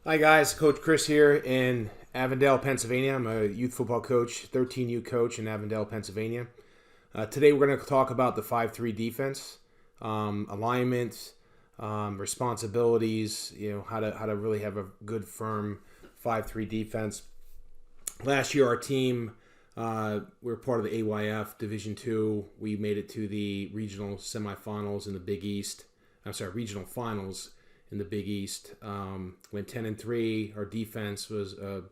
Hi guys, Coach Chris here in Avondale, Pennsylvania. I'm a youth football coach, 13U coach in Avondale, Pennsylvania. Today we're going to talk about the 5-3 defense, alignment, responsibilities. How to really have a good, firm 5-3 defense. Last year, our team we were part of the AYF Division Two. We made it to the regional semifinals in the Big East. I'm sorry, regional finals in the Big East. Went 10-3. Our defense was a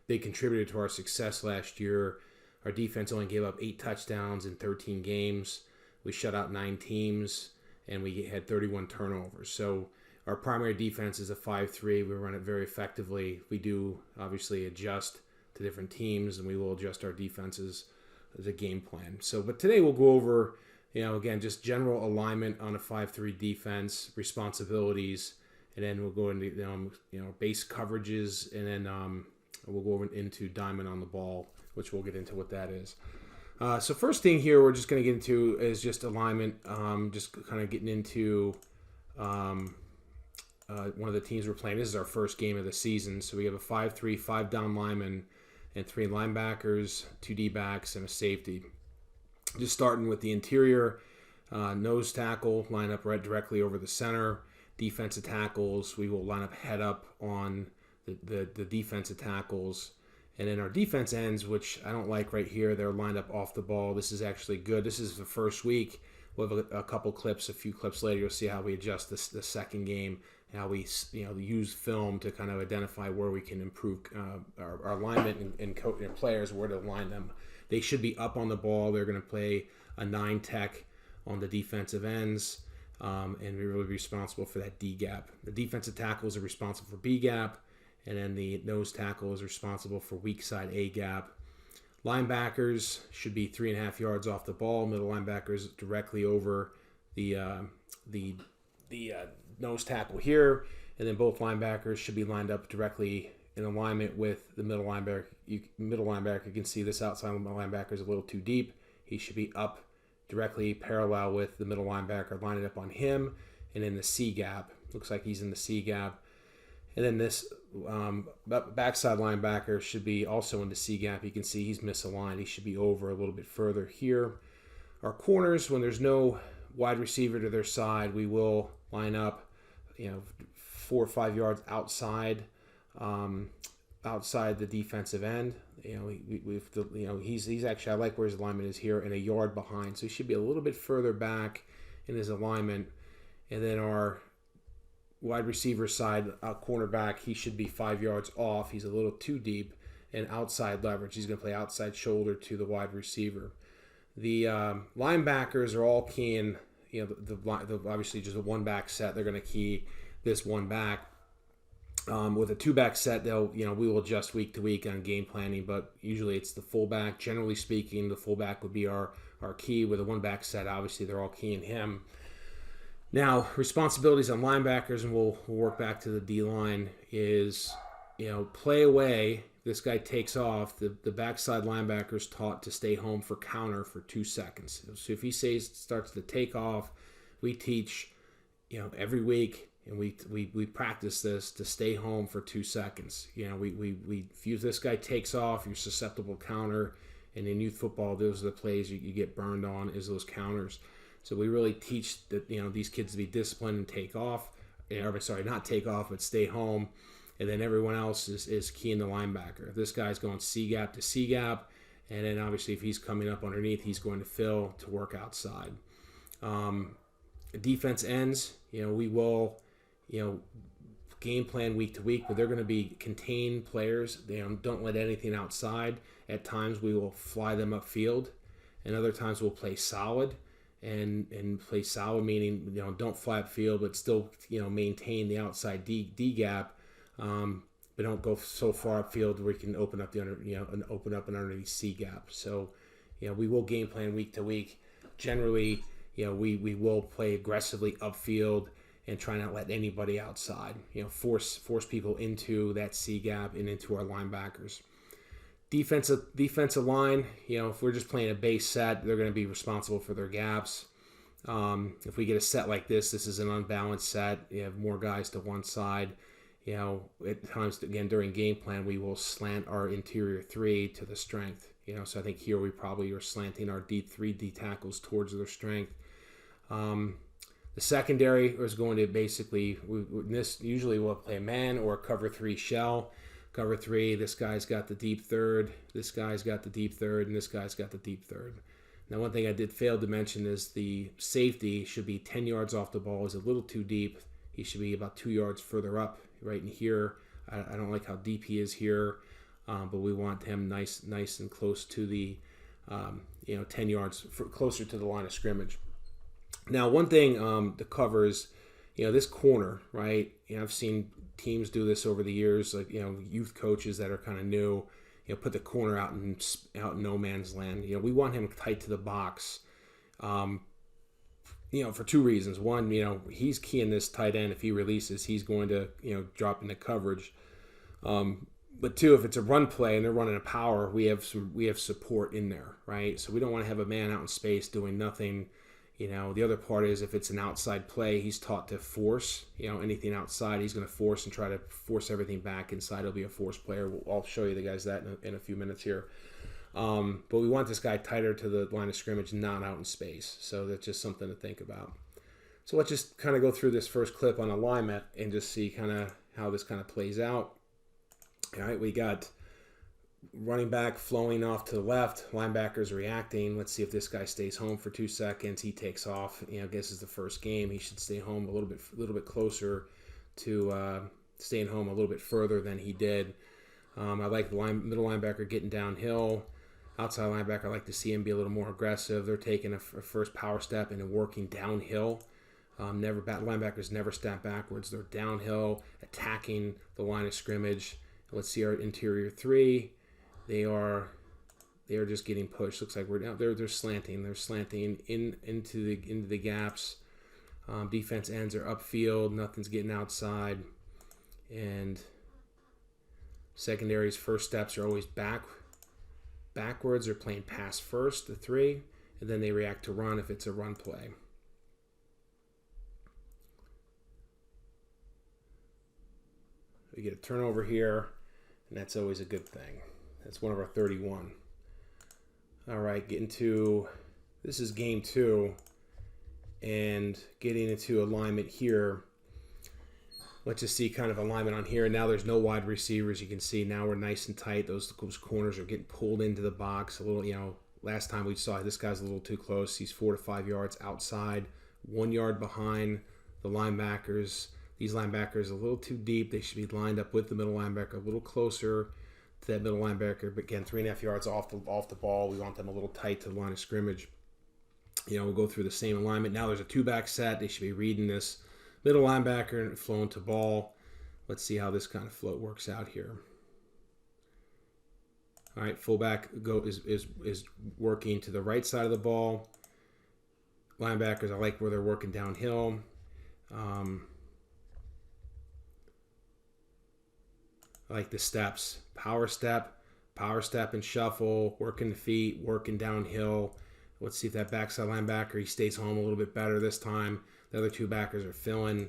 big contributor to our success last year. Our defense only gave up 8 touchdowns in 13 games. We shut out 9 teams, and we had 31 turnovers. So our primary defense is a 5-3. We run it very effectively. We do obviously adjust to different teams, and we will adjust our defenses as a game plan. But today we'll go over, again, just general alignment on a 5-3 defense, responsibilities, and then we'll go into base coverages, and then we'll go into diamond on the ball, which we'll get into what that is. So first thing here we're just going to get into is just alignment, just kind of getting into one of the teams we're playing. This is our first game of the season, so we have a 5-3, 5 down linemen, and 3 linebackers, 2 D-backs, and a safety. Just starting with the interior, nose tackle, line up right directly over the center. Defensive tackles, we will line up head up on the defensive tackles. And then our defense ends, which I don't like right here, they're lined up off the ball. This is actually good. This is the first week. We'll have a couple clips, a few clips later, you'll see how we adjust the second game, and how we use film to kind of identify where we can improve our alignment and players, where to line them. They should be up on the ball. They're going to play a 9 tech on the defensive ends. And we're really responsible for that D gap. The defensive tackles are responsible for B gap, and then the nose tackle is responsible for weak side A gap. Linebackers should be 3.5 yards off the ball. Middle linebackers directly over the nose tackle here, and then both linebackers should be lined up directly in alignment with the middle linebacker. You can see this outside linebacker is a little too deep. He should be up directly parallel with the middle linebacker, line it up on him, and in the C gap. Looks like he's in the C gap. And then this backside linebacker should be also in the C gap. You can see he's misaligned. He should be over a little bit further here. Our corners, when there's no wide receiver to their side, we will line up 4 or 5 yards outside the defensive end. He's actually, I like where his alignment is here, and a yard behind, so he should be a little bit further back in his alignment. And then our wide receiver side, cornerback, he should be 5 yards off. He's a little too deep, and outside leverage. He's going to play outside shoulder to the wide receiver. The linebackers are all keying, the obviously just a one back set. They're going to key this one back. With a 2-back set, we will adjust week to week on game planning, but usually it's the fullback. Generally speaking, the fullback would be our key. With a 1-back set, obviously they're all keying him. Now, responsibilities on linebackers, and we'll work back to the D-line, is, play away. This guy takes off. The backside linebacker is taught to stay home for counter for 2 seconds. So if he starts to take off, we teach, every week, and we practice this, to stay home for 2 seconds. If this guy takes off, you're susceptible counter. And in youth football, those are the plays you get burned on, is those counters. So we really teach that these kids to be disciplined and take off. Not take off, but stay home. And then everyone else is keying the linebacker. If this guy's going C gap to C gap, and then obviously if he's coming up underneath, he's going to fill to work outside. Defense ends. We will game plan week to week, but they're going to be contained players. They don't let anything outside. At times we will fly them upfield, and other times we'll play solid. And play solid meaning don't fly upfield, but still maintain the outside D gap, but don't go so far upfield where you can open up an underneath C gap. So we will game plan week to week. Generally, we will play aggressively upfield and try not to let anybody outside. Force people into that C gap and into our linebackers. Defensive line, if we're just playing a base set, they're going to be responsible for their gaps. If we get a set like this is an unbalanced set. You have more guys to one side. At times, again, during game plan, we will slant our interior 3 to the strength. So I think here we probably are slanting our D3 D tackles towards their strength. The secondary is going to basically, this usually we'll play a man or a cover 3 shell. Cover 3, this guy's got the deep third, this guy's got the deep third, and this guy's got the deep third. Now, one thing I did fail to mention is the safety should be 10 yards off the ball. Is a little too deep. He should be about 2 yards further up, right in here. I don't like how deep he is here, but we want him nice and close to the, 10 yards closer to the line of scrimmage. Now, one thing the covers, this corner, right? I've seen teams do this over the years, like youth coaches that are kind of new. Put the corner out in no man's land. We want him tight to the box. For two reasons. One, he's keying this tight end. If he releases, he's going to drop into coverage. But two, if it's a run play and they're running a power, we have support in there, right? So we don't want to have a man out in space doing nothing. The other part is if it's an outside play, he's taught to force. Anything outside, he's going to force and try to force everything back inside. He'll be a force player. I'll show you the guys that in a few minutes here. But we want this guy tighter to the line of scrimmage, not out in space. So that's just something to think about. So let's just kind of go through this first clip on alignment and just see kind of how this kind of plays out. All right, we got running back flowing off to the left, linebackers reacting. Let's see if this guy stays home for 2 seconds. He takes off. I guess it's the first game. He should stay home a little bit closer to staying home a little bit further than he did. I like the middle linebacker getting downhill. Outside linebacker, I like to see him be a little more aggressive. They're taking a first power step and then working downhill. Linebackers never step backwards. They're downhill, attacking the line of scrimmage. Let's see our interior 3. They are just getting pushed. Looks like they're slanting. They're slanting into the gaps. Defense ends are upfield. Nothing's getting outside. And secondary's first steps are always backwards. They're playing pass first, the 3, and then they react to run if it's a run play. We get a turnover here, and that's always a good thing. That's one of our 31. All right, this is game 2, and getting into alignment here. Let's just see kind of alignment on here. Now there's no wide receivers. You can see now we're nice and tight. Those corners are getting pulled into the box a little. Last time we saw this guy's a little too close. He's 4 to 5 yards outside, 1 yard behind the linebackers. These linebackers are a little too deep. They should be lined up with the middle linebacker a little closer to that middle linebacker. But again, 3.5 yards off the ball. We want them a little tight to the line of scrimmage. We'll go through the same alignment. Now there's a 2-back set. They should be reading this middle linebacker and flowing to ball. Let's see how this kind of float works out here. All right, fullback is working to the right side of the ball. Linebackers, I like where they're working downhill. I like the steps. Power step and shuffle, working the feet, working downhill. Let's see if that backside linebacker, he stays home a little bit better this time. The other 2 backers are filling.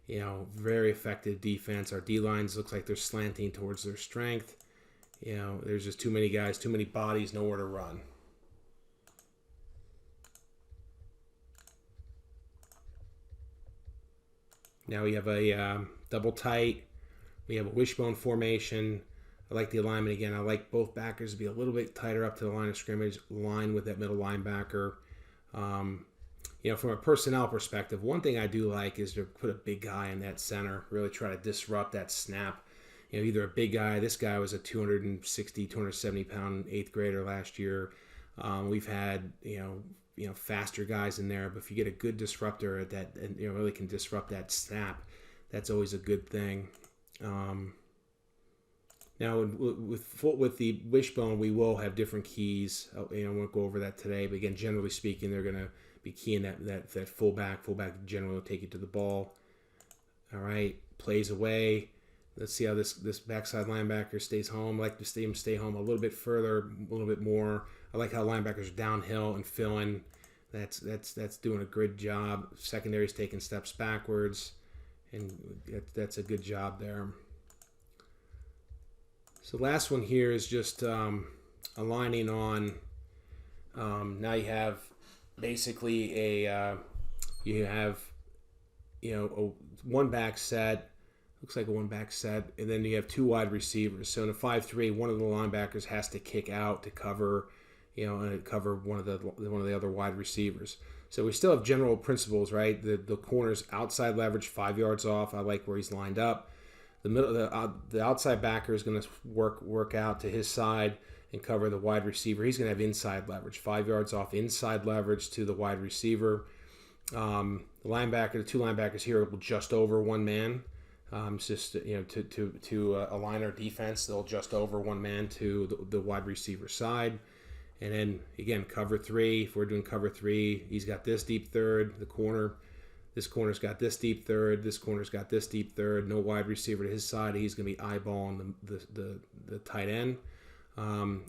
Very effective defense. Our D-lines looks like they're slanting towards their strength. There's just too many guys, too many bodies, nowhere to run. Now we have a double tight. We have a wishbone formation. I like the alignment again. I like both backers to be a little bit tighter up to the line of scrimmage, line with that middle linebacker. From a personnel perspective, one thing I do like is to put a big guy in that center, really try to disrupt that snap. Either a big guy. This guy was a 260, 270 pound 8th grader last year. We've had, faster guys in there, but if you get a good disruptor at that, and really can disrupt that snap, that's always a good thing. Now with the wishbone, we will have different keys. I won't go over that today, but again, generally speaking, they're going to be keying that fullback. Fullback generally will take you to the ball. All right, plays away. Let's see how this backside linebacker stays home. I like to see him stay home a little bit further, a little bit more. I like how linebackers are downhill and filling. That's doing a good job. Secondary's taking steps backwards, and that's a good job there. So the last one here is just aligning on. Now you have basically you have a one back set. Looks like a one back set, and then you have two wide receivers. So in a 5-3, one of the linebackers has to kick out to cover, and cover one of the other wide receivers. So we still have general principles, right? The corner's outside leverage 5 yards off. I like where he's lined up. The outside backer is going to work out to his side and cover the wide receiver. He's going to have inside leverage, 5 yards off inside leverage to the wide receiver. The two linebackers here will just over one man. It's just to align our defense, they'll just over one man to the wide receiver side, and then again cover three. If we're doing cover three, he's got this deep third. This corner's got this deep third. This corner's got this deep third. No wide receiver to his side. He's going to be eyeballing the tight end.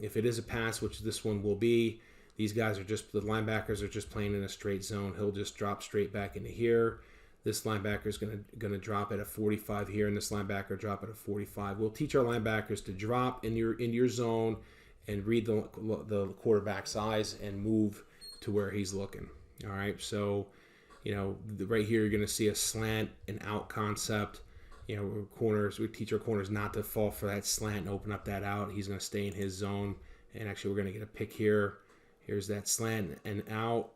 If it is a pass, which this one will be, the linebackers are just playing in a straight zone. He'll just drop straight back into here. This linebacker is going to drop at a 45 here, and this linebacker drop at a 45. We'll teach our linebackers to drop in your zone and read the quarterback's eyes and move to where he's looking. All right, so right here you're going to see a slant and out concept. We teach our corners not to fall for that slant and open up that out. He's going to stay in his zone, and actually we're going to get a pick here. Here's that slant and out.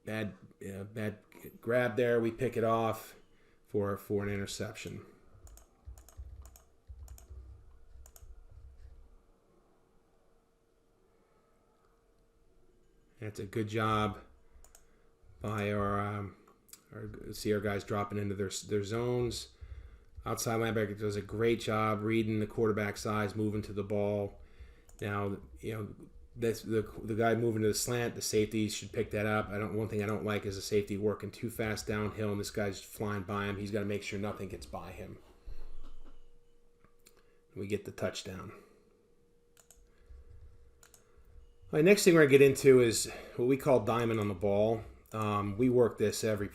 Bad grab there. We pick it off for an interception. That's a good job by our guys dropping into their zones. Outside linebacker does a great job reading the quarterback's eyes, moving to the ball. Now, that's the guy moving to the slant. The safety should pick that up. One thing I don't like is the safety working too fast downhill, and this guy's flying by him. He's got to make sure nothing gets by him. We get the touchdown. All right, next thing we're going to get into is what we call diamond on the ball. We work this every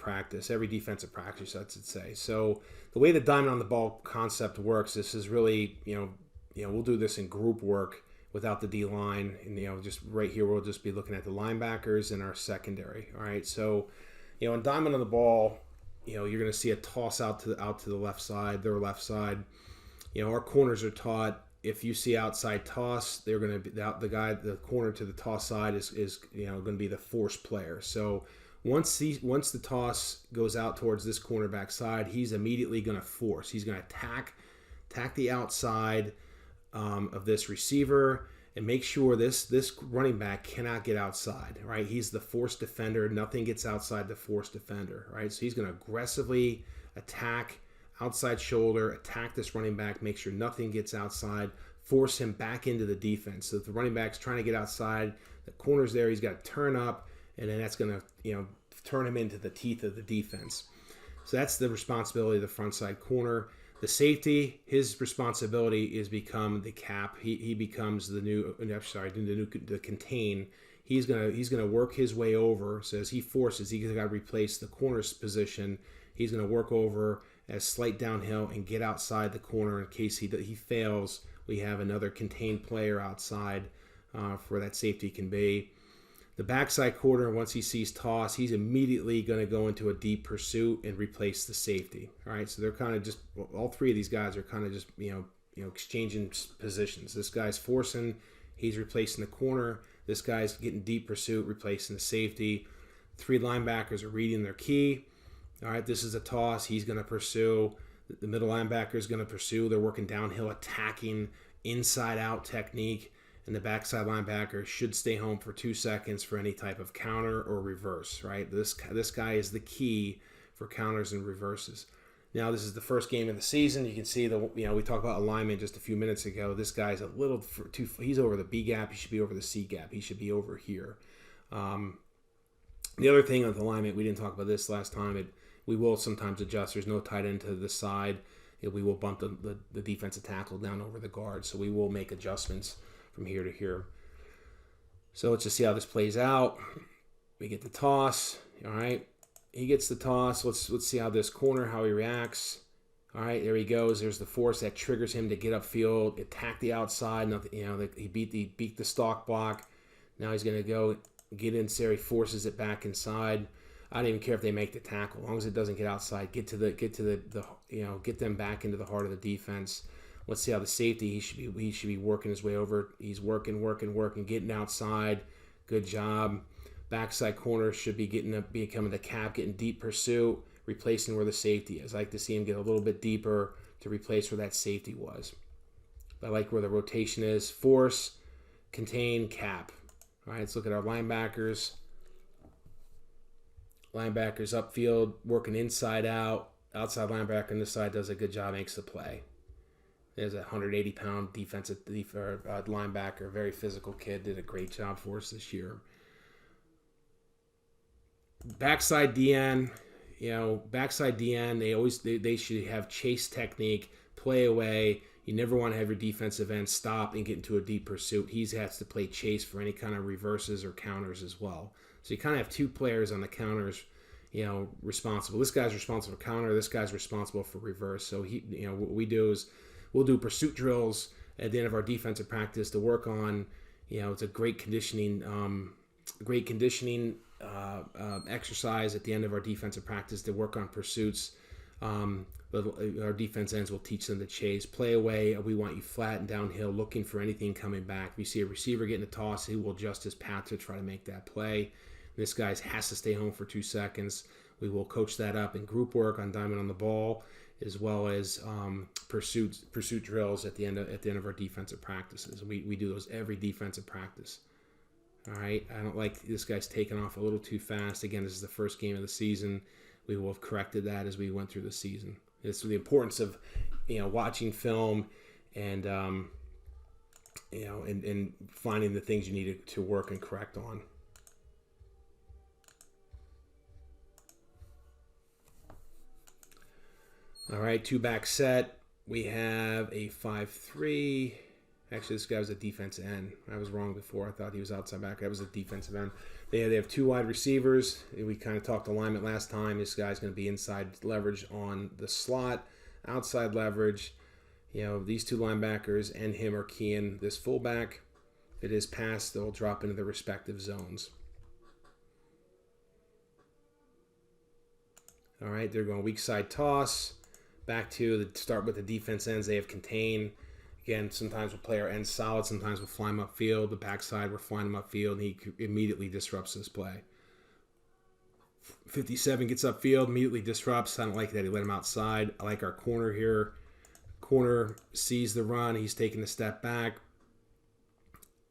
defensive practice, I should say. So the way the diamond on the ball concept works, this is really, we'll do this in group work without the D-line, and just right here we'll just be looking at the linebackers and our secondary. All right, so in diamond on the ball, you're going to see a toss out to the left side, their left side. Our corners are taught, if you see outside toss, they're going to be the corner to the toss side is going to be the force player. So once the toss goes out towards this cornerback side, he's immediately going to force. He's going to attack the outside of this receiver and make sure this running back cannot get outside, right? He's the force defender. Nothing gets outside the force defender, right? So he's going to aggressively attack outside shoulder, attack this running back, make sure nothing gets outside, force him back into the defense. So if the running back's trying to get outside, the corner's there, he's got to turn up, and then that's going to turn him into the teeth of the defense. So that's the responsibility of the front side corner. The safety, his responsibility is become the cap. He becomes the contain. He's gonna work his way over. So as he forces, he's got to replace the corner's position. He's gonna work over as slight downhill and get outside the corner in case he fails. We have another contained player outside for that safety can be. The backside corner, once he sees toss, he's immediately going to go into a deep pursuit and replace the safety. All right, so they're kind of just, all three of these guys are kind of just, exchanging positions. This guy's forcing, he's replacing the corner. This guy's getting deep pursuit, replacing the safety. Three linebackers are reading their key. All right, this is a toss. He's going to pursue. The middle linebacker is going to pursue. They're working downhill, attacking, inside-out technique. And the backside linebacker should stay home for 2 seconds for any type of counter or reverse, right? This guy is the key for counters and reverses. Now, this is the first game of the season. You can see we talked about alignment just a few minutes ago. This guy's a little he's over the B gap. He should be over the C gap. He should be over here. The other thing with alignment, we didn't talk about this last time. We will sometimes adjust. There's no tight end to the side. We will bump the defensive tackle down over the guard. So we will make adjustments from here to here. So let's just see how this plays out. We get the toss. All right, he gets the toss. Let's see how this corner, how he reacts. All right, there he goes. There's the force that triggers him to get upfield, attack the outside. Nothing, he beat the stalk block. Now he's going to go get in there. He forces it back inside. I don't even care if they make the tackle, as long as it doesn't get outside. Get them back into the heart of the defense. Let's see how the safety. He should be working his way over. He's working, getting outside. Good job. Backside corner should be becoming the cap, getting deep pursuit, replacing where the safety is. I like to see him get a little bit deeper to replace where that safety was. I like where the rotation is. Force, contain, cap. All right, let's look at our linebackers. Linebackers upfield, working inside out. Outside linebacker on this side does a good job, makes the play. There's a 180-pound linebacker, very physical kid, did a great job for us this year. Backside DN, they should have chase technique, play away. You never want to have your defensive end stop and get into a deep pursuit. He has to play chase for any kind of reverses or counters as well. So you kind of have two players on the counters, responsible. This guy's responsible for counter. This guy's responsible for reverse. So what we do is we'll do pursuit drills at the end of our defensive practice to work on. It's a great conditioning exercise at the end of our defensive practice to work on pursuits. But our defense ends will teach them to chase, play away. We want you flat and downhill, looking for anything coming back. If you see a receiver getting a toss, he will adjust his path to try to make that play. This guy has to stay home for 2 seconds. We will coach that up in group work on Diamond on the Ball, as well as pursuit drills at the end of our defensive practices. We do those every defensive practice. All right, I don't like this guy's taking off a little too fast. Again, this is the first game of the season. We will have corrected that as we went through the season. It's the importance of watching film and and finding the things you need to work and correct on. All right, 2-back set. We have a 5-3. Actually, this guy was a defensive end. I was wrong before. I thought he was outside back. That was a defensive end. They have 2 wide receivers. We kind of talked alignment last time. This guy's going to be inside leverage on the slot, outside leverage. These 2 linebackers and him are keying this fullback. If it is passed, they'll drop into the respective zones. All right, they're going weak side toss. Back to start with the defense ends. They have contain. Again, sometimes we'll play our ends solid. Sometimes we'll fly him upfield. The backside, we're flying him upfield, and he immediately disrupts this play. 57 gets upfield, immediately disrupts. I don't like that he let him outside. I like our corner here. Corner sees the run. He's taking a step back.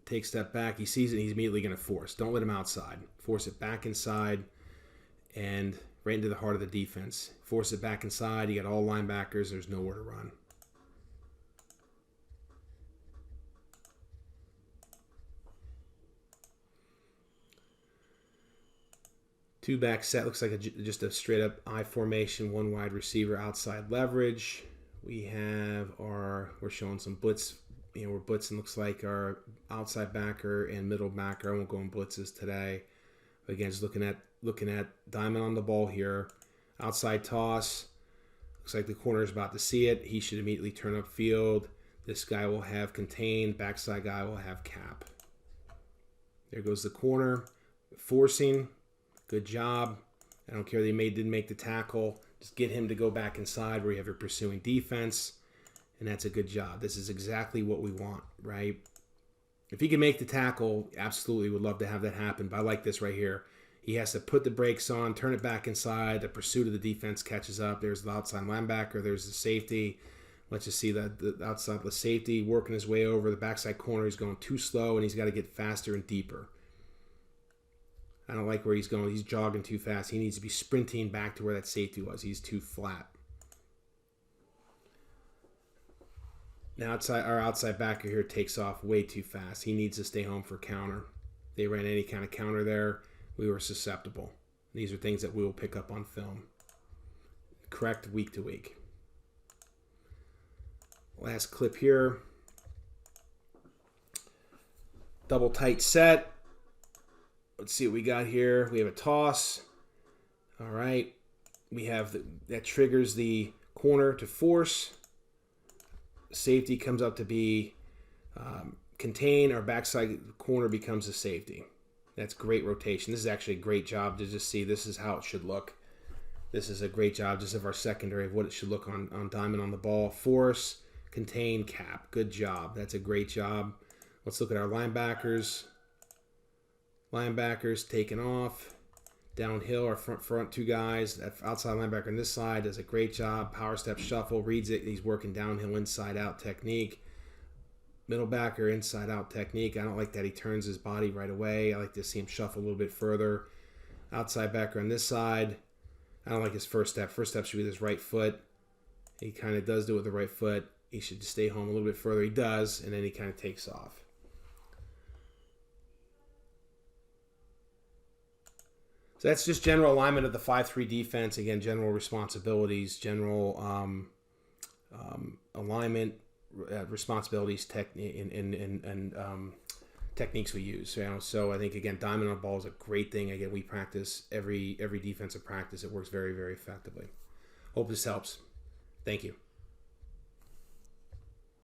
Takes a step back. He sees it. He's immediately going to force. Don't let him outside. Force it back inside and right into the heart of the defense. Force it back inside. You got all linebackers. There's nowhere to run. Two-back set looks like just a straight-up I formation, 1 wide receiver, outside leverage. We're showing some blitz. We're blitzing, looks like our outside backer and middle backer. I won't go in blitzes today. But again, just looking at Diamond on the Ball here. Outside toss. Looks like the corner is about to see it. He should immediately turn upfield. This guy will have contained. Backside guy will have cap. There goes the corner. Forcing. Good job. I don't care that he didn't make the tackle. Just get him to go back inside where you have your pursuing defense. And that's a good job. This is exactly what we want, right? If he can make the tackle, absolutely would love to have that happen. But I like this right here. He has to put the brakes on, turn it back inside. The pursuit of the defense catches up. There's the outside linebacker. There's the safety. Let's just see the outside the safety working his way over. The backside corner, he's going too slow, and he's got to get faster and deeper. I don't like where he's going. He's jogging too fast. He needs to be sprinting back to where that safety was. He's too flat. Now our outside backer here takes off way too fast. He needs to stay home for counter. If they ran any kind of counter there, we were susceptible. These are things that we will pick up on film. Correct week to week. Last clip here. Double tight set. Let's see what we got here. We have a toss. All right. We have that triggers the corner to force. Safety comes up to be contain. Our backside corner becomes a safety. That's great rotation. This is actually a great job to just see. This is how it should look. This is a great job just of our secondary of what it should look on diamond on the ball. Force, contain, cap. Good job. That's a great job. Let's look at our linebackers. Linebackers taking off. Downhill, our front two guys. That outside linebacker on this side does a great job. Power step shuffle, reads it. He's working downhill, inside out technique. Middle backer, inside out technique. I don't like that he turns his body right away. I like to see him shuffle a little bit further. Outside backer on this side. I don't like his first step. First step should be with his right foot. He kind of does do it with the right foot. He should stay home a little bit further. He does, and then he kind of takes off. So that's just general alignment of the 5-3 defense. Again, general responsibilities, general alignment, responsibilities, and techniques we use. So I think, again, diamond on the ball is a great thing. Again, we practice every defensive practice. It works very, very effectively. Hope this helps. Thank you.